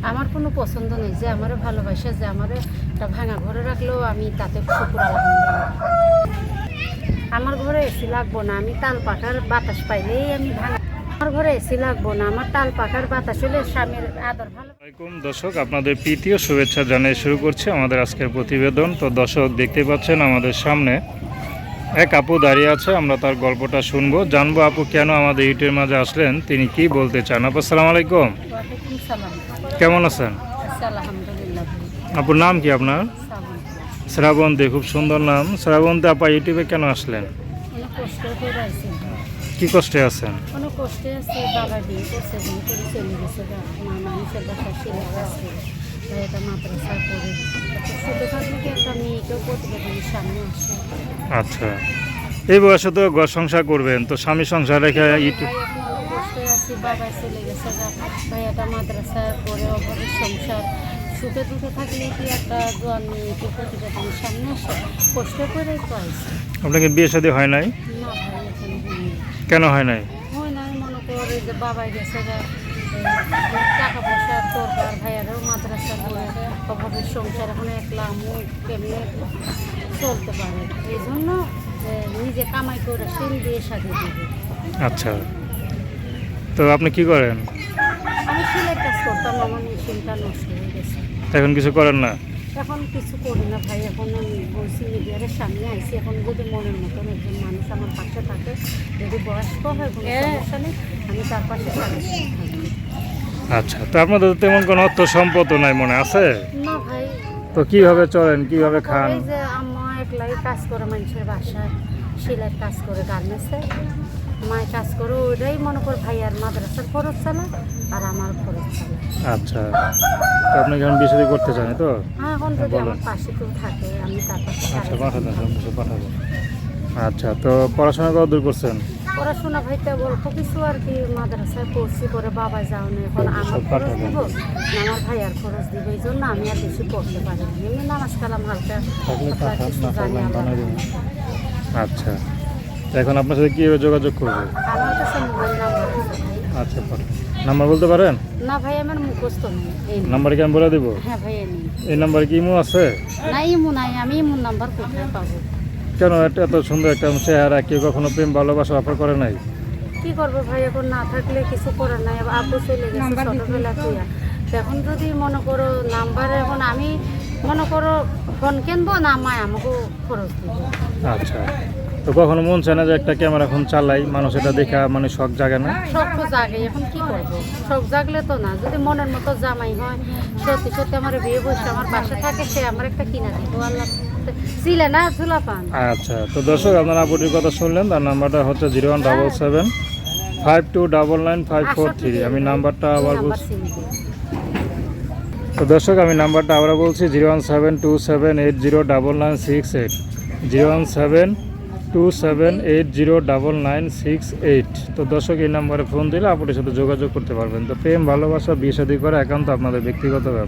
আমার কোনো পছন্দ নেই, যে আমারে ভালোবাসে, যে আমারে একটা ভাঙা ঘরে রাখলেও আমি তাতে শুকর আলহামদুলিল্লাহ। আমার ঘরে এসি লাগবো না, আমি তাল পাখার বাতাস পাইলেই আমি ভাঙা। আমার ঘরে এসি লাগবো না, আমার তাল পাখার বাতাস হলে স্বামীর আদর ভালো। আসসালামাইকুম দর্শক, আপনাদের প্রীতি ও শুভেচ্ছা জানিয়ে শুরু করছি আমাদের আজকের প্রতিবেদন। তো দর্শক, দেখতে পাচ্ছেন আমাদের সামনে এক আপু দাঁড়িয়ে আছে। আমরা তার গল্পটা শুনবো, জানবো আপু কেন আমাদের ইউটিউবের মাঝে আসলেন, তিনি কি বলতে চান। আপু আসসালামু আলাইকুম, ওয়ালাইকুম সালাম। কেমন আছেন? আচ্ছা, আলহামদুলিল্লাহ। আপুর নাম কি আপনার? শ্রাবণ। শ্রাবন্তী, খুব সুন্দর নাম। শ্রাবন্তী আপা, ইউটিউবে কেন আসলেন? অনেক কষ্ট করে আছি, কি কষ্টে আছেন? অনেক কষ্টে আছে। বাবা বিয়ে করছে, বিয়ে করে চলে গেছে, মা মানুষের বাসা ছিল আসছে, ভাই একটা মাদ্রাসা করে ছোটো থাকলে কি একটা মেয়েকেও প্রতিবেদনের সামনে আসে। আচ্ছা, এই বয়সে তো ঘর সংসার করবেন, তো স্বামী সংসার রেখে ইউটিউব। ভাই এখন অনেক কষ্টে আছি, বাবা চলে গেছে, ভাই একটা মাদ্রাসা করে অভাবের সংসার। সুখে দুঃখে থাকলে কি একটা জোয়ান মেয়েকে প্রতিবেদনের সামনে আসে, কষ্ট করেই তো আসছে। আপনাকে বিয়ে শাদী হয় নাই? না ভাই, এখন হয়নি। কেন হয় নাই? হয় না, মনে করে যে বাবাই গেছে টাকা পয়সা দরকার, ভাইয়ারও মাদ্রাসা করে অভাবের সংসার, এখন একলা আমি কেমনে চলতে পারে, এই জন্য নিজে কামাই করে সেল দিয়ে সাজিয়ে দেবে। আচ্ছা, তো আপনি কি করেন? আমি সেলাই কাজ করতাম, আমার মেশিনটা নষ্ট হয়ে গেছে, এখন কিছু করেন না? এখন কিছু করি না ভাই। এখন আমি বলছি মিডিয়ারের সামনে আইসি, এখন যদি মনের মতন একজন মানুষ আমার পাশে থাকে, যদি বয়স্ক হয় কোনো সমস্যা নেই, আমি তার পাশে থাকি। আচ্ছা, তো আপনাদের তো তেমন কোনো অর্থ সম্পদও নাই মনে আছে? না ভাই, তো কিভাবে চলেন, কিভাবে খান? এই যে আম্মা একলাই কাজ করে মানুষের বাসায়, সেলাই কাজ করে গার্মেন্টসে, মায় কাজ করে, ওইটাই মনে কর ভাই আর মাদ্রাসার খরচ চালা আর আমার খরচ চালা। আচ্ছা, তো আপনি এখন বিয়ে শাদী করতে চান তো? হ্যাঁ, এখন যদি বলেন। আমার পাশে কেউ থাকে, আমি তার পাশে আচ্ছা, থাকি। পাঠাবেন, সব কিছু পাঠাবো। আচ্ছা, তো পড়াশোনা কত দূর করছেন? পড়াশোনা ভাইটা অল্প কিছু আর কি মাদ্রাসায় পড়ছি, করে বাবা যাও না, এখন আমার খরচ দিব না আমার ভাইয়ার খরচ দিব, এই জন্য আমি আর বেশি পড়তে পারি না। এমনি নামাজ কালাম হালকা থাকলে হালকা পাঠান, কিছু না জানি থাকলে আল্লাহ বানাই দেবেন। জানে। আচ্ছা, তো এখন আপনার সাথে কীভাবে যোগাযোগ করবো? আমার কাছে মোবাইল নাম্বার আছে ভাই। আচ্ছা, পাঠান। নাম্বার বলতে পারেন? না ভাই, আমার মুখস্থ নেই এই নাম্বার। নাম্বার কি আমি বলে দেবো? হ্যাঁ ভাই, নেই। এই নাম্বারে কি ইমো আছে? না, ইমু নাই, আমি ইমুর নাম্বার কোথায় পাবো? কেন, এত সুন্দর একটা চেহারা, কেউ কখনো প্রেম ভালোবাসা অফার করে নাই? কি করবো ভাই, এখন না থাকলে কিছু করার নাই। আব্বু চলে গেছে ছোটবেলা তুইয়া, এখন যদি মনে করো নাম্বার, এখন আমি মনে করো ফোন কিনবো না, মায় আমাকে খরচ দিব। আচ্ছা, তো কখনো মন চায় না যে একটা ক্যামেরা ফোন চালাই, মানুষ এটা দেখা মানে শখ জাগে না? শখ তো জাগে, এখন কি করবো, শখ জাগলে তো না, যদি মনের মতো জামাই হয়, সত্যি সত্যি আমার বিয়ে বসে আমার বাসা থাকে, সে আমার একটা কিনা দিব, আল্লাহ ছিলে না ঝুলা পান। আচ্ছা, তো দর্শক, আপনারা আপুটির কথা শুনলেন। তার নাম্বারটা হচ্ছে 01775299543। আমি নাম্বারটা আবার বলছি। তো দর্শক, আমি নাম্বারটা আবার বলছি, 01727809968, 01727809968। তো দর্শক, এই নাম্বারে ফোন দিলে আপুটির সাথে যোগাযোগ করতে পারবেন। তো প্রেম ভালোবাসা বিয়ে শাদী করা একান্ত আপনাদের ব্যক্তিগত ব্যাপার।